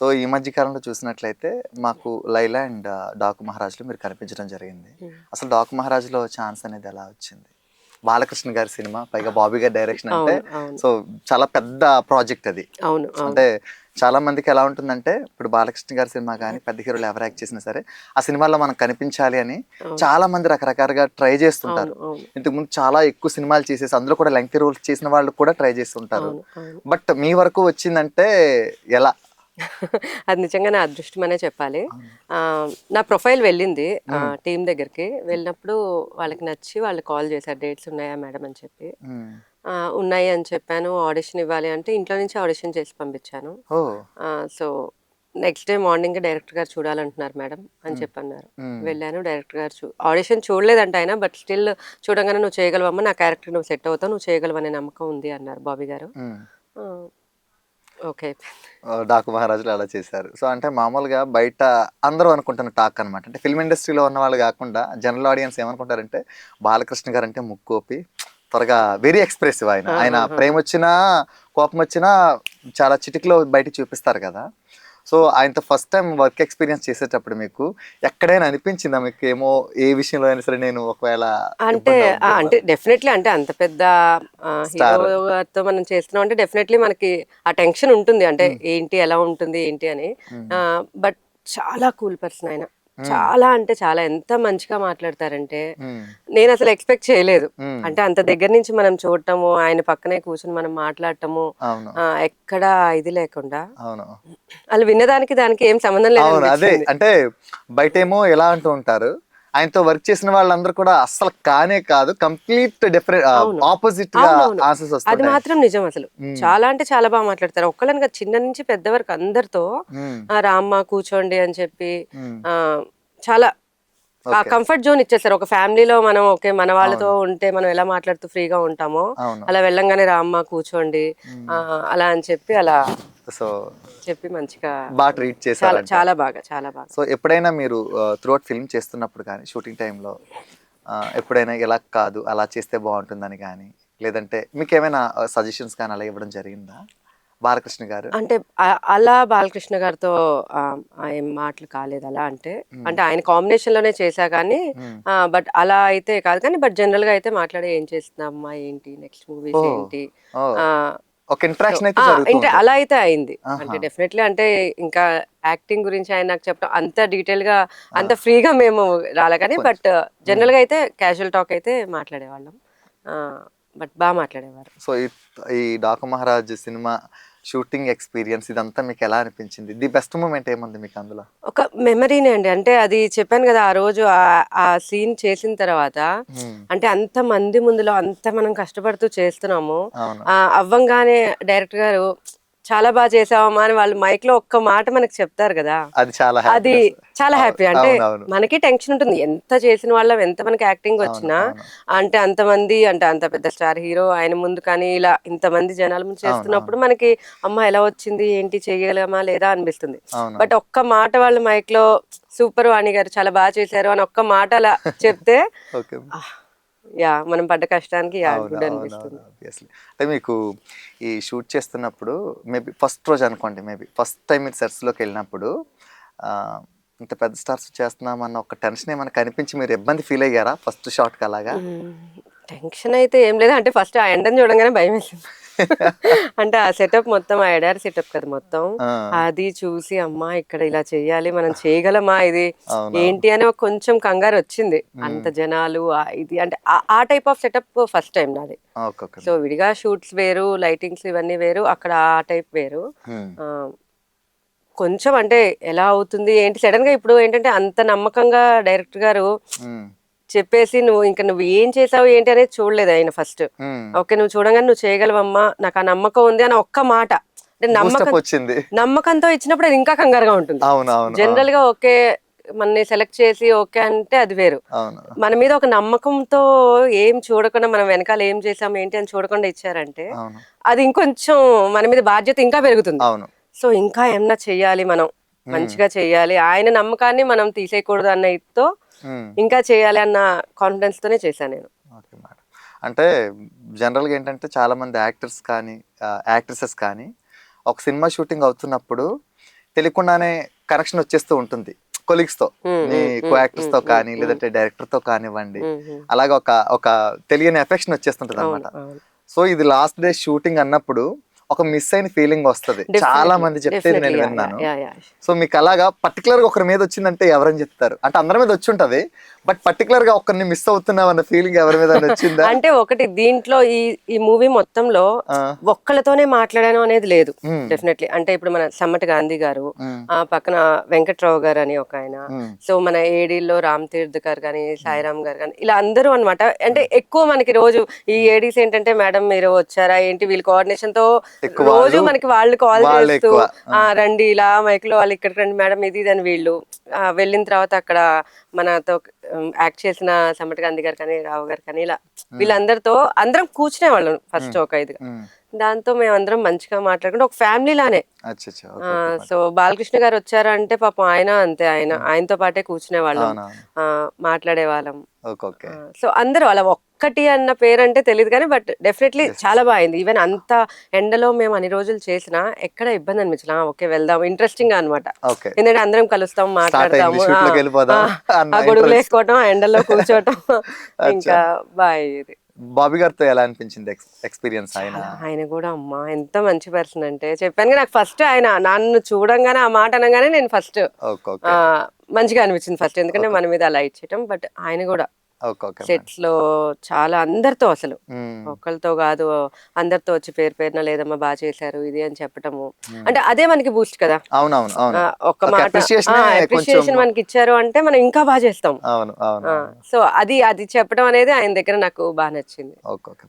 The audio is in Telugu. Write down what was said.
సో ఈ మధ్య కాలంలో చూసినట్లయితే మాకు 'లైలా' అండ్ 'డాకు మహారాజ్‌లో మీరు కనిపించడం జరిగింది. హ్మ్. అసలు 'డాకు మహారాజ్‌లో' ఛాన్స్ అనేది ఎలా వచ్చింది? బాలకృష్ణ గారి సినిమా, పైగా బాబీ గారి డైరెక్షన్ అంటే అవును. అవును. సో చాలా పెద్ద ప్రాజెక్ట్ అది. అవును. అవును. అంటే చాలా మందికి ఎలా ఉంటుందంటే, ఇప్పుడు బాలకృష్ణ గారి సినిమా గానీ, పెద్ద హీరోలు ఎవరు యాక్ట్ చేసినా సరే, ఆ సినిమాలో మనం కనిపించాలి అని అవును. చాలా మంది రకరకాలుగా ట్రై చేస్తుంటారు. అవును. అవును. ఇంతకుముందు చాలా ఎక్కువ సినిమాలు చేసేసి, అందులో కూడా లెంగ్తీ రోల్స్ చేసిన వాళ్ళు కూడా ట్రై చేస్తుంటారు. అవును. అవును. బట్ మీ వరకు వచ్చిందంటే ఎలా? అది నిజంగా నా అదృష్టమనే చెప్పాలి. అవును. నా ప్రొఫైల్ వెళ్ళింది హ్మ్. టీమ్ దగ్గరికి. వెళ్ళినప్పుడు వాళ్ళకి నచ్చి వాళ్ళు కాల్ చేశారు. డేట్స్ ఉన్నాయా మేడం అని చెప్పి. హ్మ్. ఉన్నాయి అని చెప్పాను. ఆడిషన్ ఇవ్వాలి అంటే ఇంట్లో నుంచి ఆడిషన్ చేసి పంపించాను. ఓహ్! సో, నెక్స్ట్ డే మార్నింగే డైరెక్టర్ గారు చూడాలంటున్నారు మేడం అని హ్మ్. చెప్పన్నారు. హ్మ్. వెళ్ళాను. డైరెక్టర్ గారు ఆడిషన్ చూడలేదంట ఆయన. బట్ స్టిల్ చూడంగానే "నువ్వు చేయగలవమ్మా. నా క్యారెక్టర్‌కి నువ్వు సెట్ అవుతావు. నువ్వు చేయగలవనే నమ్మకం ఉంది" అన్నారు బాబీ గారు. హ్మ్. ఆ! ఓకే. 'డాకు మహారాజులో' అలా చేశారు. సో, అంటే మామూలుగా బయట అందరూ అనుకుంటున్న టాక్ అనమాట. అంటే ఫిల్మ్ ఇండస్ట్రీలో ఉన్నవాళ్ళు గాకుండా జనరల్ ఆడియన్స్ ఏమనుకుంటారంటే, బాలకృష్ణ గారంటే ముక్కోపి, త్వరగా వెరీ ఎక్స్‌ప్రెసివ్ ఆయన. ఆయన ఆహాహాహా! ప్రేమొచ్చినా, కోపమొచ్చినా చాలా చిటికలో బయటికి చూపిస్తారు కదా! సో, ఆయనతో ఫస్ట్ టైమ్ వర్క్ ఎక్స్‌పీరియన్స్ చేసేటప్పుడు మీకు ఎక్కడైనా అనిపించిందా మీకేమో ఏ విషయంలో అయినా సరే నేను ఒకవేళ అంటే ఇబ్బందవుద్దేమో అంటే అని? డెఫినెట్‌లీ అంటే అంత పెద్ద హీరో స్టార్. గారితో మనం చేస్తున్నాం అంటే డెఫినెట్‌లీ మనకి ఆ టెన్షన్ ఉంటుంది. అంటే హ్మ్. ఏంటి? ఎలా ఉంటుంది? ఏంటి? అని. హ్మ్. బట్ చాలా కూల్ పర్సన్ ఆయన. హ్మ్. చాలా అంటే చాలా ఎంత మంచిగా మాట్లాడతారంటే హ్మ్. నేనసలు ఎక్స్‌పెక్ట్ చేయలేదు. హ్మ్. అంటే అంత దగ్గర నుంచి మనం చూడటము, ఆయన పక్కనే కూర్చొని మనం మాట్లాడటము అవును. ఎక్కడ ఇది లేకుండా అవును. ఆళ్ళు విన్నదానికి దానికి ఏం సంబంధం అవును. అదే. లేదనిపించింది. అంటే బయటేమో ఎలా అంటూ ఉంటారు. ఆయనతో వర్క్ చేసిన వాళ్ళందరూ కూడా అస్సలు కానే కాదు. కంప్లీట్ అవును. ఆపోజిట్‌గా అవునవును. ఆన్సర్స్ అది వస్తుంటాయి. మాత్రం నిజం అసలు. హ్మ్. చాలా అంటే చాలా మాట్లాడతారు. ఒక్కళ్ళని కాదు చిన్న నుంచి పెద్ద వరకు అందరితో హ్మ్. రామ్మా కూర్చోండి అని చెప్పి హ్మ్. ఆహ్, చాలా ఆ ఓకే. కంఫర్ట్ జోన్ ఇచ్చేసారు. ఒక ఫ్యామిలీలో మనం ఓకే. మన వాళ్ళతో అవును. ఉంటే మనం ఎలా మాట్లాడుతూ ఫ్రీగా ఉంటామో, అవును. అలా వెళ్ళంగానే రామ్మా కూర్చోండి హ్మ్. అలా అని చెప్పి అలా సో, చెప్పి మంచిగా ట్రీట్ చాలా చేశారంటారు. చాలా బాగా, చాలా బాగా. సో, ఎప్పుడైనా మీరు త్రూఅవుట్ ఫిల్మ్ చేస్తున్నప్పుడు కానీ, షూటింగ్ టైమ్‌లో ఎప్పుడైనా ఇలా కాదు, అలా చేస్తే బావుంటుందని గాని, లేదంటే మీకేమైనా సజెషన్స్ కానీ అలా ఇవ్వడం జరిగిందా? బాలకృష్ణ గారు? అంటే అలా బాలకృష్ణ గారితో ఏం మాటలు కాలేదు అలా అంటే. హ్మ్. అంటే ఆయన కాంబినేషన్‌లోనే చేశా కానీ హ్మ్. బట్ అలా అయితే కాదు కానీ బట్ జనరల్‌గా అయితే మాట్లాడి ఏం చేస్తున్నావమ్మా? ఏంటి? నెక్స్ట్ మూవీస్ ఓహ్! ఏంటి? ఓహ్! ఆహ్, ఒక సో ఇంటరాక్షన్ అయితే జరుగుతూ ఇంటే ఉంటది. అలా అయితే అయింది. అంటే ఆహా! డెఫినెట్‌లీ అంటే ఇంకా యాక్టింగ్ గురించి ఆయన నాకు చెప్పడం అంత డీటెయిల్‌గా ఆ! అంత ఫ్రీగా మేము రాలే కానీ కొంచెం. బట్ హ్మ్. జనరల్‌గా అయితే క్యాజువల్ టాక్ అయితే మాట్లాడేవాళ్ళం. ఆహ్, బట్ మాట్లాడేవారు. సో, ఈ 'Daaku Maharaj' cinema shooting experience ఇదంతా మీకెలా అనిపించింది? ది బెస్ట్ మూమెంట్ ఏముంది మీకందులో? ఒక మెమరీనే అండి. అంటే అది చెప్పాను గదా! ఆ రోజు ఆ సీన్ చేసిన తర్వాత హ్మ్. అంటే అంతమంది ముందులో అంత మనం కష్టపడుతూ చేస్తున్నాము. అవును. అవ్వంగానే డైరెక్టర్ గారు చాలా చేశావమ్మా అని వాళ్ళు మైక్‌లో ఒక్క మాట మనకు చెప్తారు గదా! అది చాలా అది హ్యాపీనెస్. చాలా అవును. హ్యాపీ. అంటే అవునవును. మనకి టెన్షన్ ఉంటుంది. ఎంత చేసిన వాళ్ళం ఎంత మనకి యాక్టింగ్ అవును. వచ్చినా అవును. అంటే అంతమంది అంటే అంత పెద్ద స్టార్ హీరో ఆయన ముందు కానీ ఇలా ఇంతమంది జనాల ముందు అవును. అవును. చేస్తున్నప్పుడు మనకి అమ్మ! ఎలా వచ్చింది? ఏంటి? చేయగలమా? లేదా? అనిపిస్తుంది. అవును. బట్ ఒక్క మాట వాళ్ళు మైక్‌లో సూపర్ వాణి గారు చాలా చేశారు అని ఒక్క మాట అలా చెప్తే ఓకే. ఆహ్, యాహ్! మనం పడ్డ కష్టానికి యాహ్! అవును. గుడ్ అవునవును. అనిపిస్తుంది. ఆబ్వియస్‌లీ. అంటే మీకు ఈ షూట్ చేస్తున్నప్పుడు మేబీ ఫస్ట్ రోజు అనుకోండి ఫస్ట్ టైమ్ మీరు సెట్స్‌లోకెళ్ళినప్పుడు ఆహ్, ఇంత పెద్ద స్టార్స్ చేస్తున్నామన్న ఒక టెన్షన్ ఏమైనా కనిపించి మీరు ఇబ్బంది ఫీల్ అయ్యారా? ఫస్ట్ షాట్‌కి అలాగా? హ్మ్. టెన్షన్ అయితే ఏం లేదు. అంటే ఫస్ట్ ఆ ఎండని చూడంగానే భయమేసింది. అంటే ఆ సెటప్ మొత్తం ఆ ఎడారి సెటప్ కదా మొత్తం. ఆ! అది చూసి అమ్మా! ఇక్కడ ఇలా చేయాలి. మనం చేయగలమా ఇది? అవునవును. ఏంటి అని ఒక కొంచెం కంగారొచ్చింది. అంత హ్మ్. జనాలు ఇది అంటే ఆ type of setup first time నాది. ఓకే. ఓకే. సో, విడిగా షూట్స్ వేరు, లైటింగ్స్ ఇవన్నీ వేరు. అక్కడ ఆ టైప్ వేరు. హ్మ్. ఆహ్, కొంచెం అంటే ఎలా అవుతుంది? ఏంటి? సడెన్‌గా ఇప్పుడు ఏంటంటే అంత నమ్మకంగా డైరెక్టర్ గారు హ్మ్. చెప్పేసి నువ్వు ఏం చేసావు ఏంటి అనేది చూడలేదు ఆయన ఫస్ట్. హ్మ్. ఓకే. నువ్వు చూడంగానే నువ్వు చేయగలవమ్మా! నాకు ఆ నమ్మకం ఉంది అని ఒక్క మాట. అంటే బూస్టప్ వచ్చింది. నమ్మకంతో ఇచ్చినప్పుడు అది ఇంకా కంగారుగా ఉంటుంది. అవునవును. అవును. జనరల్‌గా ఓకే. మనల్ని సెలెక్ట్ చేసి ఓకే అంటే అది వేరు. అవును. మన మీద ఒక నమ్మకంతో ఏం చూడకుండా మనం వెనకాల ఏం చేసాం ఏంటి అని చూడకుండా ఇచ్చారంటే, అవును. అది ఇంకొంచెం మన మీద బాధ్యత ఇంకా పెరుగుతుంది. అవును. సో, ఇంకా ఏమన్నా చెయ్యాలి మనం. హ్మ్. మంచిగా చెయ్యాలి. ఆయన నమ్మకాన్ని మనం తీసేయకూడదు అన్న ఇదితో హ్మ్. ఇంకా చేయాలి అన్న కాన్ఫిడెన్స్‌తోనే చేశా నేను. Okay madam. అంటే జనరల్‌గా ఏంటంటే చాలామంది యాక్టర్స్ కానీ, యాక్ట్రెసెస్ కానీ ఒక సినిమా షూటింగ్ అవుతున్నప్పుడు తెలియకుండానే కనెక్షన్ వచ్చేస్తూ ఉంటుంది కొలీగ్స్ తో, మీ కో యాక్టర్స్ తో కానీ లేదంటే డైరెక్టర్ తో కానివ్వండి, అలాగే ఒక తెలియని ఎఫెక్షన్ వచ్చేస్తుంటది అనమాట. సో ఇది లాస్ట్ డే షూటింగ్ అన్నప్పుడు ఒక మిస్ అయిన ఫీలింగ్ వస్తది, చాలా మంది చెప్తేది నేను విన్నాను. సో మీకు అలాగా పర్టికులర్ గా ఒకరి మీద వచ్చిందంటే ఎవరని చెప్తారు? అంటే అందరి మీద వచ్చి ఉంటది, బట్ పర్టికులర్ గా ఒకరిని మిస్ అవుతున్నాం అన్న ఫీలింగ్ ఎవరి మీద వచ్చిందా? అంటే ఒకటి దీంట్లో ఈ మూవీ మొత్తంలో ఒక్కళ్ళతోనే మాట్లాడాను అనేది లేదు డెఫినెట్లీ. అంటే ఇప్పుడు మన సమ్మటి గాంధీ గారు, ఆ పక్కన వెంకట్రావు గారు అని ఒక ఆయన, సో మన ఏడీల్లో రామ్ తీర్థ్ గారు కానీ సాయిరామ్ గారు కానీ ఇలా అందరూ అనమాట. అంటే ఎక్కువ మనకి రోజు ఈ ఏడీస్ ఏంటంటే మేడం మీరు వచ్చారా ఏంటి, వీళ్ళ కోఆర్డినేషన్ తో రోజు మనకి వాళ్ళు కాల్ చేస్తూ రండి ఇలా మైక్ లో వాళ్ళు ఇక్కడికి రండి మేడం ఇది అని వీళ్ళు వెళ్ళిన తర్వాత అక్కడ మనతో యాక్ట్ చేసిన సమ్మటి గాంధీ గారు కానీ రావు గారు కానీ ఇలా వీళ్ళందరితో అందరం కూర్చునే వాళ్ళం ఫస్ట్ ఒక ఐదుగా. దాంతో మేము అందరం మంచిగా మాట్లాడుకుంటే ఒక ఫ్యామిలీ లానే. సో బాలకృష్ణ గారు వచ్చారంటే పాపం ఆయన అంతే, ఆయనతో పాటే కూర్చునే వాళ్ళం, మాట్లాడే వాళ్ళం. సో అందరూ అలా ఒక్కటి అన్న పేరంటే తెలియదు కానీ బట్ డెఫినెట్లీ చాలా బాగుంది. ఈవెన్ అంత ఎండలో మేము అన్ని రోజులు చేసినా ఎక్కడ ఇబ్బంది అనిపించలా, ఓకే వెళ్దాం ఇంట్రెస్టింగ్ గా అనమాట. ఎందుకంటే అందరం కలుస్తాం, మాట్లాడతాము, ఆ గొడుగులు వేసుకోవటం, ఆ ఎండలో కూర్చోవటం, ఇంకా బాగుంది. బాబీ గారితో ఎలా అనిపించింది ఎక్స్పీరియన్స్? ఆయన కూడా అమ్మా ఎంత మంచి పర్సన్ అంటే చెప్పాను, నాకు ఫస్ట్ ఆయన నన్ను చూడంగానే ఆ మాట అనగానే నేను ఫస్ట్ మంచిగా అనిపించింది ఫస్ట్, ఎందుకంటే మన మీద అలా ఇచ్చేయటం. బట్ ఆయన కూడా సెట్స్ లో చాలా అందరితో, అసలు ఒక్కరితో కాదు అందరితో వచ్చి పేరు పేరున లేదమ్మా బాగా చేశారు ఇది అని చెప్పటము, అంటే అదే మనకి బూస్ట్ కదా. ఒక్క మాట అప్రిషియేషన్ మనకి ఇచ్చారు అంటే మనం ఇంకా బాగా చేస్తాం. సో అది చెప్పడం అనేది ఆయన దగ్గర నాకు బాగా నచ్చింది.